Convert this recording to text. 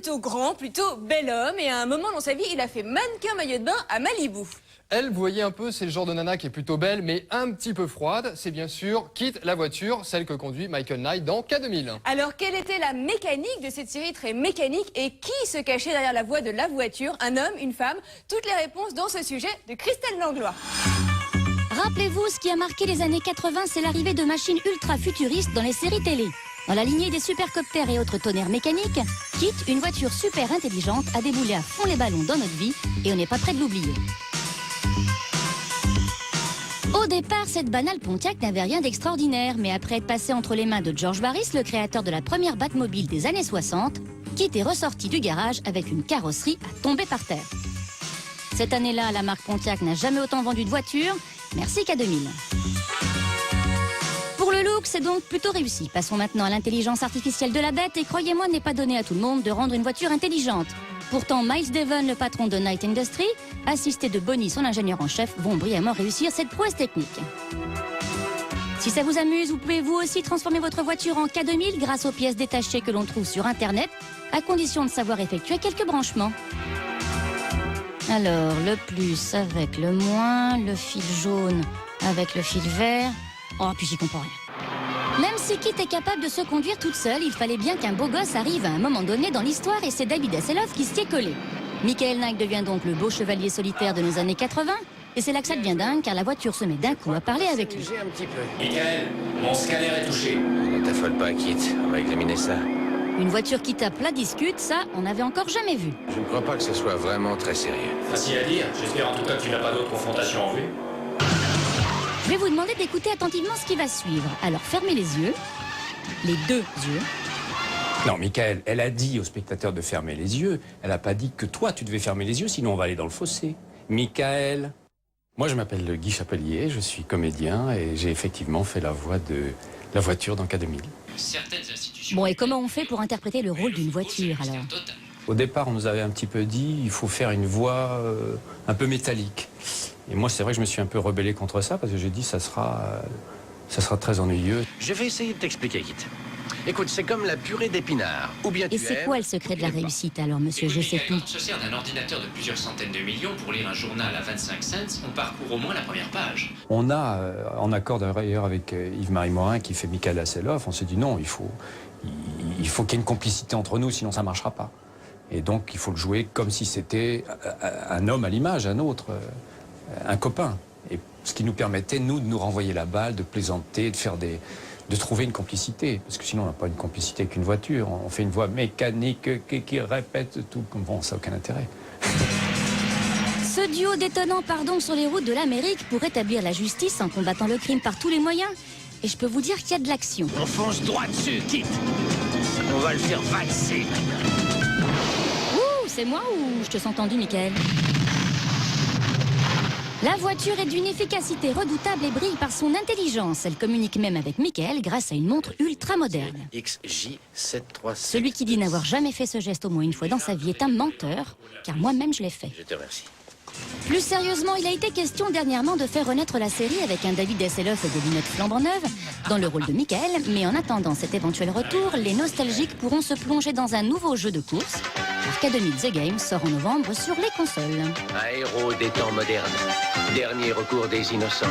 plutôt grand, plutôt bel homme. Et à un moment dans sa vie, il a fait mannequin maillot de bain à Malibu. Elle, vous voyez un peu, c'est le genre de nana qui est plutôt belle, mais un petit peu froide. C'est bien sûr Kit, la voiture, celle que conduit Michael Knight dans K2000. Alors, quelle était la mécanique de cette série très mécanique et qui se cachait derrière la voix de la voiture? Un homme, une femme? Toutes les réponses dans ce sujet de Christelle Langlois. Rappelez-vous, ce qui a marqué les années 80, c'est l'arrivée de machines ultra futuristes dans les séries télé. Dans la lignée des supercoptères et autres tonnerres mécaniques, Kit, une voiture super intelligente, a déboulé à fond les ballons dans notre vie et on n'est pas près de l'oublier. Au départ, cette banale Pontiac n'avait rien d'extraordinaire, mais après être passée entre les mains de George Barris, le créateur de la première Batmobile des années 60, Kit est ressorti du garage avec une carrosserie à tomber par terre. Cette année-là, la marque Pontiac n'a jamais autant vendu de voitures. Merci K2000. Pour le look, c'est donc plutôt réussi. Passons maintenant à l'intelligence artificielle de la bête et croyez-moi, n'est pas donné à tout le monde de rendre une voiture intelligente. Pourtant, Miles Devon, le patron de Knight Industries, assisté de Bonnie, son ingénieur en chef, vont brillamment réussir cette prouesse technique. Si ça vous amuse, vous pouvez vous aussi transformer votre voiture en K2000 grâce aux pièces détachées que l'on trouve sur Internet, à condition de savoir effectuer quelques branchements. Alors, le plus avec le moins, le fil jaune avec le fil vert... Oh, puis j'y comprends rien. Même si Kit est capable de se conduire toute seule, il fallait bien qu'un beau gosse arrive à un moment donné dans l'histoire et c'est David Hasselhoff qui s'y est collé. Michael Knight devient donc le beau chevalier solitaire de nos années 80 et c'est là que ça devient dingue car la voiture se met d'un coup à parler avec lui. Michael, mon scanner est touché. Ne t'affole pas, Kit, on va examiner ça. Une voiture qui tape la discute, ça, on n'avait encore jamais vu. Je ne crois pas que ce soit vraiment très sérieux. Facile à dire, j'espère en tout cas que tu n'as pas d'autres confrontations en vue. Je vais vous demander d'écouter attentivement ce qui va suivre. Alors fermez les yeux, les deux yeux. Non, Michael, elle a dit aux spectateurs de fermer les yeux. Elle n'a pas dit que toi, tu devais fermer les yeux, sinon on va aller dans le fossé. Michael. Moi, je m'appelle Guy Chapelier, je suis comédien et j'ai effectivement fait la voix de la voiture dans K2000. Certaines institutions... Bon, et comment on fait pour interpréter le rôle d'une voiture, alors? Au départ, on nous avait un petit peu dit il faut faire une voix un peu métallique. Et moi, c'est vrai que je me suis un peu rebellé contre ça parce que j'ai dit ça sera très ennuyeux. Je vais essayer de t'expliquer, Kit. Écoute, c'est comme la purée d'épinards. Ou bien Et c'est quoi le secret de la réussite, alors, monsieur Je sais plus? Quand on se sert d'un ordinateur de plusieurs centaines de millions pour lire un journal à 25 cents, on parcourt au moins la première page. On a, en accord d'ailleurs avec Yves-Marie Morin qui fait Michael Hasselhoff, on s'est dit non, il faut qu'il y ait une complicité entre nous, sinon ça ne marchera pas. Et donc il faut le jouer comme si c'était un homme à l'image, un autre, un copain. Et ce qui nous permettait, nous, de nous renvoyer la balle, de plaisanter, de trouver une complicité. Parce que sinon, on n'a pas une complicité avec une voiture. On fait une voix mécanique qui répète tout. Bon, ça n'a aucun intérêt. Ce duo détonnant part donc sur les routes de l'Amérique pour établir la justice en combattant le crime par tous les moyens. Et je peux vous dire qu'il y a de l'action. On fonce droit dessus, Kit. On va le faire valser. Ouh, c'est moi ou je te sens tendu, Michael? La voiture est d'une efficacité redoutable et brille par son intelligence. Elle communique même avec Michael grâce à une montre ultra moderne. XJ737. Celui qui dit n'avoir jamais fait ce geste au moins une fois dans sa vie est un menteur, car moi-même je l'ai fait. Je te remercie. Plus sérieusement, il a été question dernièrement de faire renaître la série avec un David Hasselhoff et des lunettes flambant neuves dans le rôle de Michael, mais en attendant cet éventuel retour, les nostalgiques pourront se plonger dans un nouveau jeu de course. Car K2000 The Game sort en novembre sur les consoles. Un héros des temps modernes. Dernier recours des innocents.